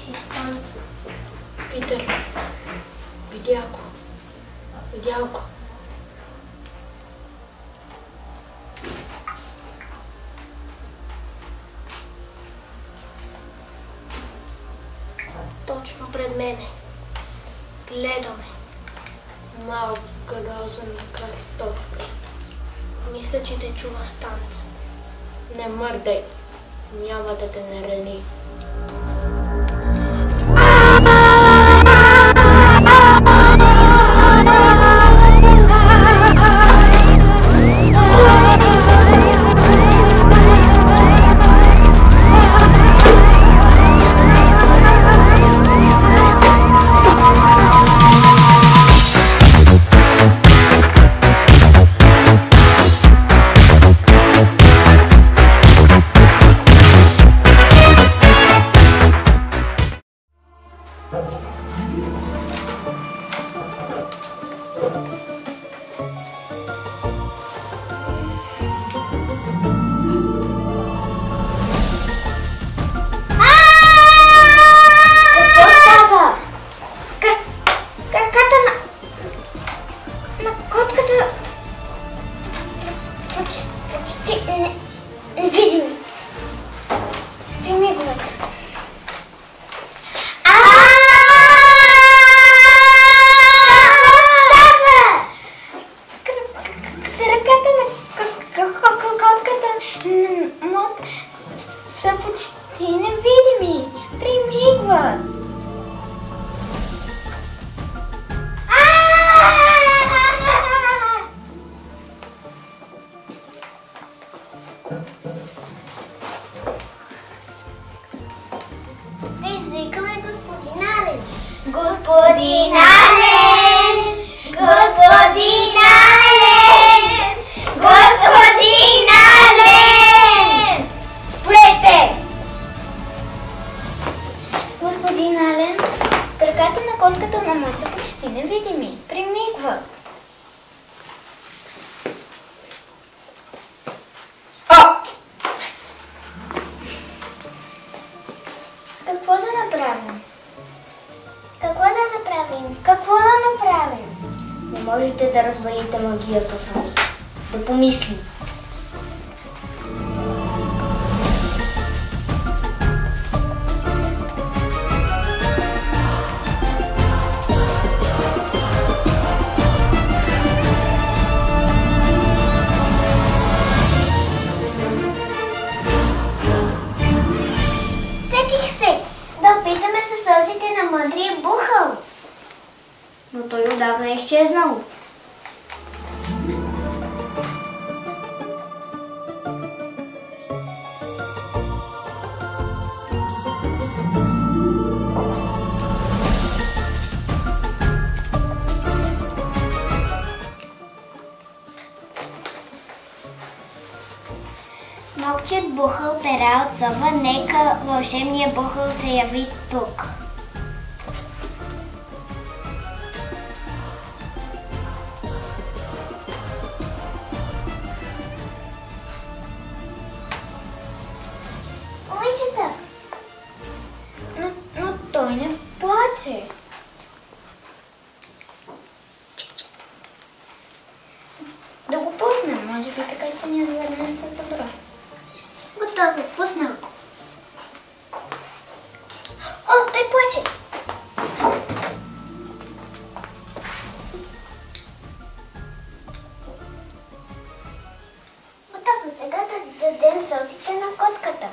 си станца. Питър, видя го. Видя го. Точно пред мене. Гледаме. Малък грозен кръстовка. Мисля, че те чува станца. Не мърдай. Няма да те нарани. Господин Ален! Господин Ален! Господин Ален! Спрете! Господин Ален, краката на котката на Мат са почти невидими. Примигват. Какво да направим? Какво да направим? Не можете да развалите магията сами. Да помислим. Сетих се! Да опитаме със сълзите на мъдрия Бухъл. Но той отдавна е изчезнал. Мълчат Бухъл, пера от соба, нека вълшебният Бухъл се яви тук. Но той не плаче. Да го пуснем, може би така ще ни отвърне с добро. Готово, пуснем. О, той плаче. Готово, сега да дадем сълзите на котката.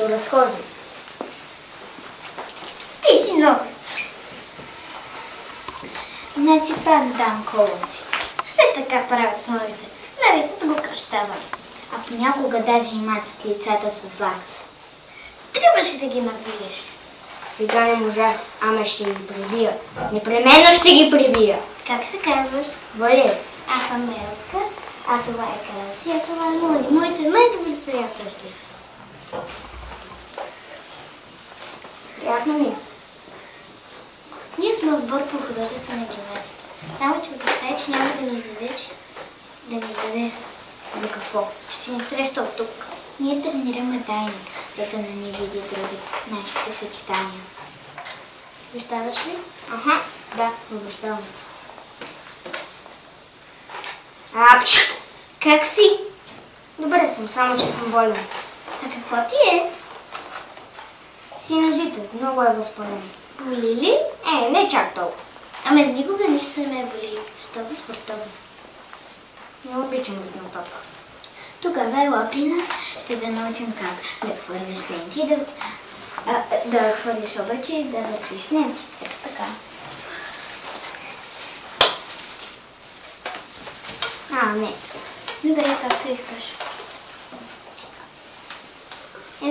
разхождам се. Ти си новец. Значи пак дам коловци. Все така правят с новите. Наречното го кръщавам. А понякога даже и мацат лицата с вакс. Трябваше да ги набиеш. Сега не можа, ама ще ги прибия. Непременно ще ги прибия. Как се казваш? Валери. Аз съм Мелка, а това е Краси, а това е Мони. Моите най-добри приятелки. Приятно ми. Ние сме отбор по художествена гимназия. Само че обещай, че няма да ни издадеш. За какво? Че си ни срещал тук. Ние тренираме тайник, за да не ни види други нашите съчетания. Обещаваш ли? Аха, да, обещавам. Апш! Как си? Добре съм, само че съм болен. А какво ти е? Синузите, много е възпалено. Боли ли? Не чак толкова. Ами никога нищо не ме боли, защото спортувам. Не обичам да пием топка. Тогава ела при нас, ще те научим как да хвърляш ленти, да хвърляш обръчи и да въртиш ленти. Ето така. Не. Добре, както искаш.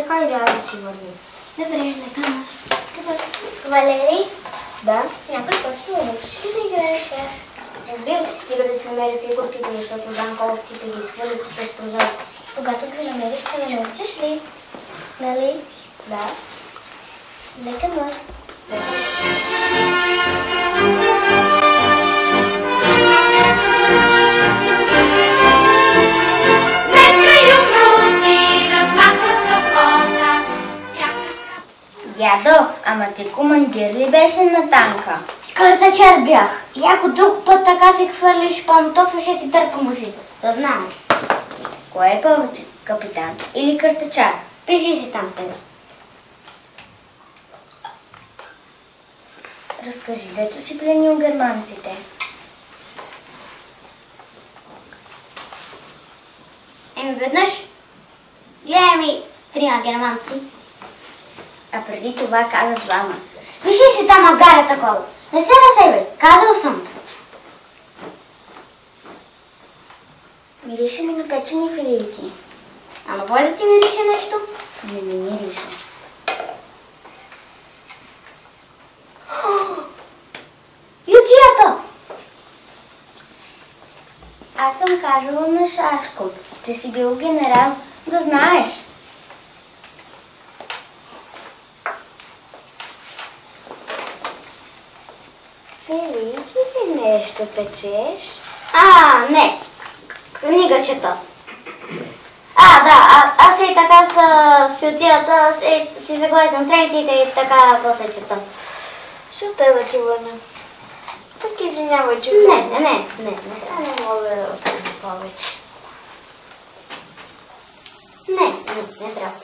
Хайде да си вървим. Добре, лека нощ. Валери? Да? Някой път ще научиш ли да играеш шах? Разбира се, стига да се намери фигурките, защото данковците ги изхвърлиха през прозорка. Когато ги намериш, ще ме научиш ли? Нали? Да. Лека нощ. Дядо, ама ти командир ли беше на танка? Картачар бях. И ако друг път така се хвърлиш памтофа, ще ти търпам ушите. Да знаеш. Кой е повече, капитан или картачар? Пиши си там сега. Разкажи, дето си пленил германците. Веднъж гледай ми трима германци. А преди това каза двама. Пиши си там агаря такова. Не се на себе. Казал съм. Мирише ми на печени филийки. А на бой да ти мирише нещо? Не ми мирише. Ютията! Аз съм казала на Шашко, че си бил генерал, да знаеш. Филийки ли нещо печеш? Не. Книга чета. Аз и така с ютията си загледам страниците и така после чета. Шута да ти върна. Пък извинявай, че... Не. Не мога да остана повече. Не трябва.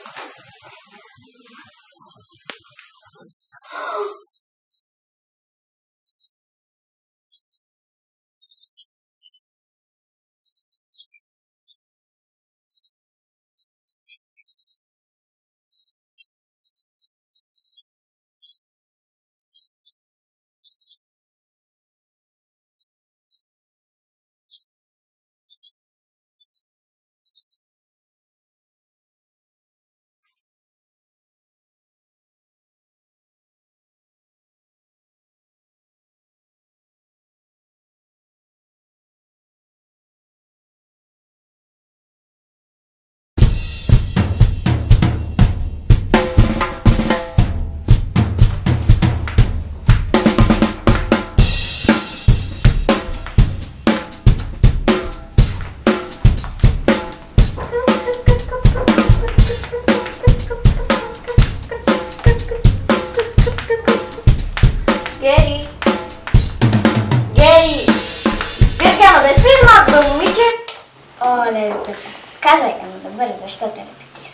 Казвай, ама да бъде, защо те репетира?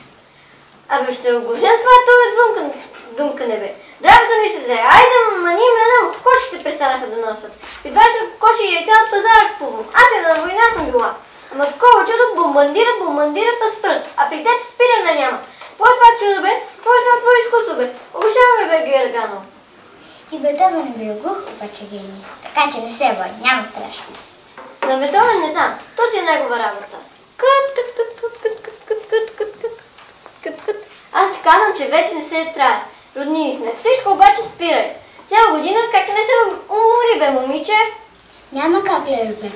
Абе, ще оглуша това думка не бе. Здравето ми се взе. Айде, мани мене, кокошките престанаха да носят. При 20 кокоши и яйца от пазара купувам. Аз на война съм била. Ама такова чудо бомбандира, па спрат. А при теб спиране няма. Какво е това чудо, бе? Какво е това твое изкуство, бе? Обожаваме, бе, Гергано. И Бетовен е бил глух, обаче гений. Така че не се бой, няма страшно. На Бетовен не знам. То си е негова работа. Кът. Аз си казвам, че вече не се трае. Роднини сме. Всичко обаче спирай. Цяла година как не се умори, бе, момиче? Няма как, Лелюбе.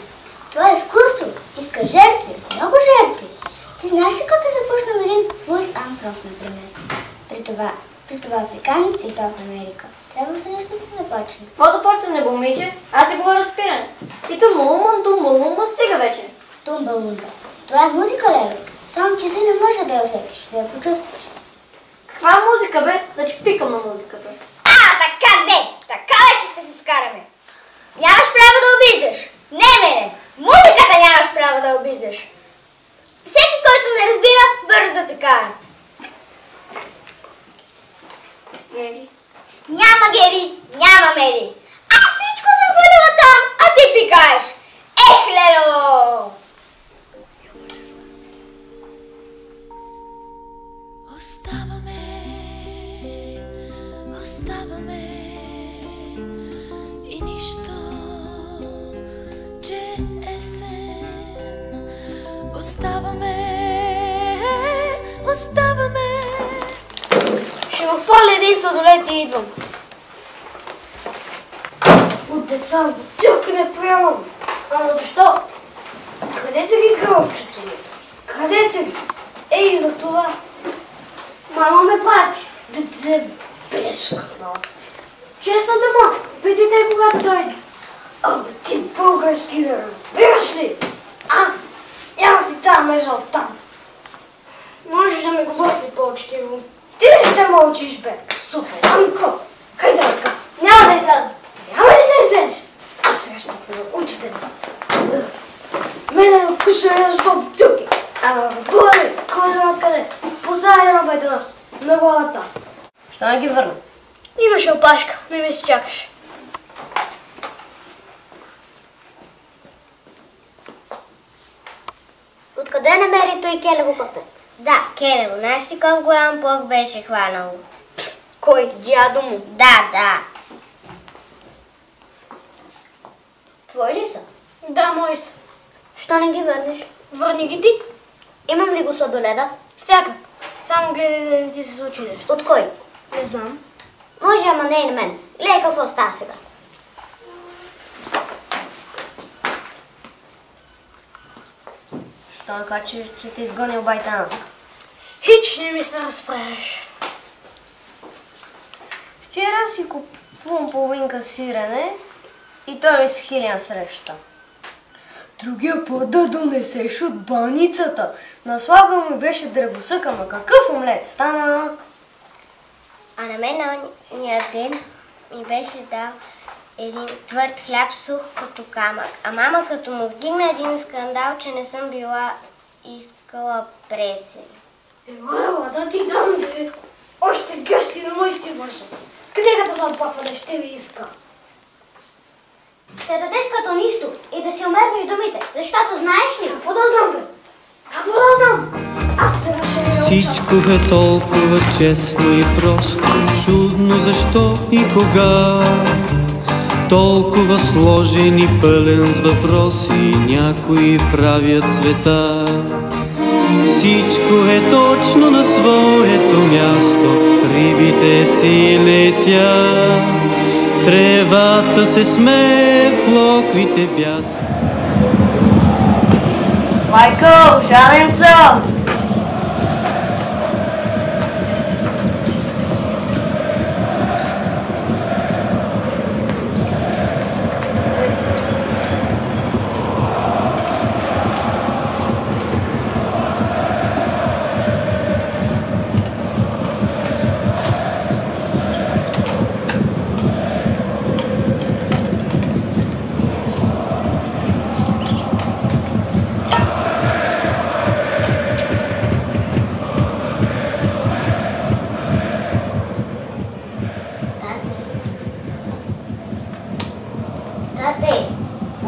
Това е изкуство. Иска жертви. Много жертви. Ти знаеш ли как е започнал един Луис Армстронг, например? При това африканци и то в Америка. Трябва веднъж да се започне. Какво започваме, момиче? Аз си говоря спиране. И тумбалума, стига вече. Тумбалумба. Това е музика, Лелю. Само че ти не можеш да я усетиш, да я почувстваш. Каква музика, бе? Да ти пикам на музиката. Така не! Така вече ще се скараме. Нямаш право да обиждаш. Не, мене! Музиката нямаш право да обиждаш. Всеки, който не разбира, бързо да пикае. Гери. Няма Гери, няма Мери. Аз всичко съм хвалила там, а ти пикаеш. Ех, Лело! Оставаме и нищо, че есен. Оставаме. Ще му хвърля един сладолет и идвам. От деца бутилки не приемам. Ама защо? Къдете ги гълбчето ми? Къдете ги? Ей, за това. Мама ме прати. Дете бешка малко. Честна дума, питайте когато дойде. Ама ти български да разбираш ли? Няма ти тази межа оттам. Можеш да ми говорите по-учтиво. Ти не ще мълчиш, бе. Супер, Анко. Хайде ръка. Няма да изляза. Няма ли да излезеш? Аз сега ще те науча да. Мене е откушане за бутилки. Ама бъде, кой знае къде. Позади на байтанос. На главата. Що не ги върна? Имаше опашка, не ми се чакаш. Откъде намери той Келево пъпе? Да, Келево. Знаеш ли колко голям плък беше хванало? Кой? Дядо му? Да. Твои ли са? Да, мои са. Що не ги върнеш? Върни ги ти. Имам ли го сладоледа? Всяка. Само гледай да не ти се случи нещо. От кой? Не знам. Може, ама не и на мен. Гледай какво става сега. Що не кажа, че те изгонил байтанос? Хич не ми се разправяш. Вчера си купувам половинка сирене и той ми се хили на среща. Другия път да донесеш от баницата. Наслагал ми беше дребосък, ама какъв омлет стана? А на мен ония ден ми беше дал един твърд хляб сух като камък. А мама като му вдигна един скандал, че не съм била искала пресен. Ела, да ти дам де. Още гъщи на мой си мъжа. Книгата за папа не ще ви иска. Ще дадеш като нищо и да си умервиш думите, защото знаеш ли? Какво да знам, бе? Какво да знам? Аз се разширя. Всичко е толкова честно и просто, чудно защо и кога. Толкова сложен и пълен с въпроси, някои правят света. Всичко е точно на своето място, рибите си летят, тревата се смее, флоквите бясат. Майко, жален съм!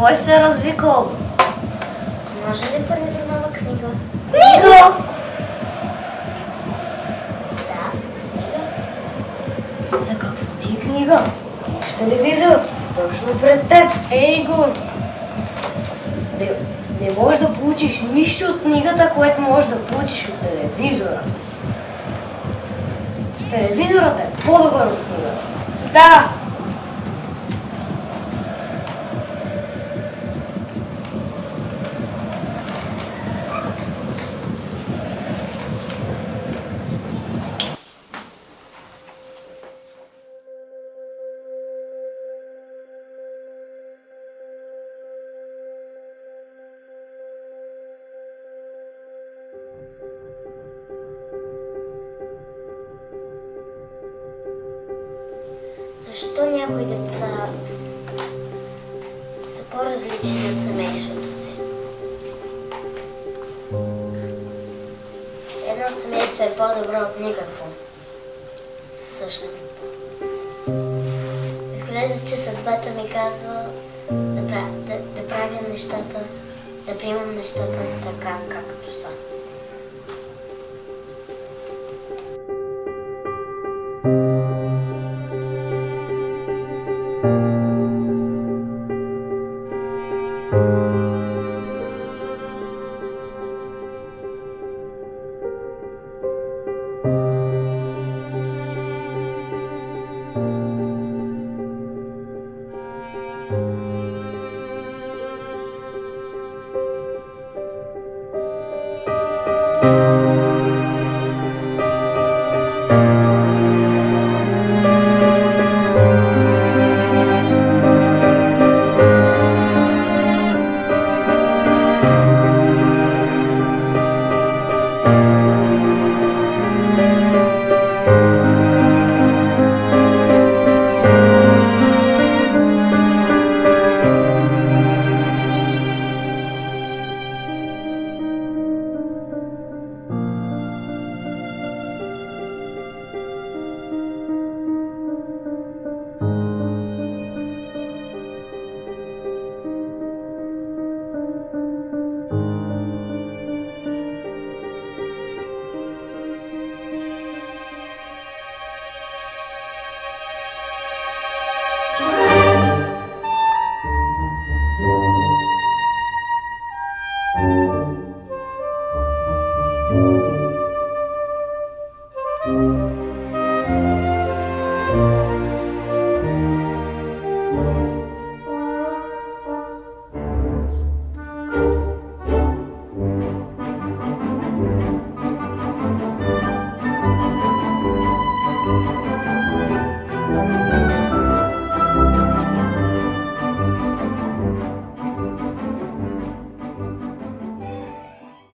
Кой се развикал? Може ли понеса нова книга? Книга! книга. Виж телевизор. Точно пред теб. Ей го! Не можеш да получиш нищо от книгата, което можеш да получиш от телевизора. Телевизорът е по-добър от книгата. Да! Защо някои деца са по-различни от семейството си? Едно семейство е по-добро от никакво. Всъщност. Изглежда, че съдбата ми казва да правя нещата, да приемам нещата така, както са.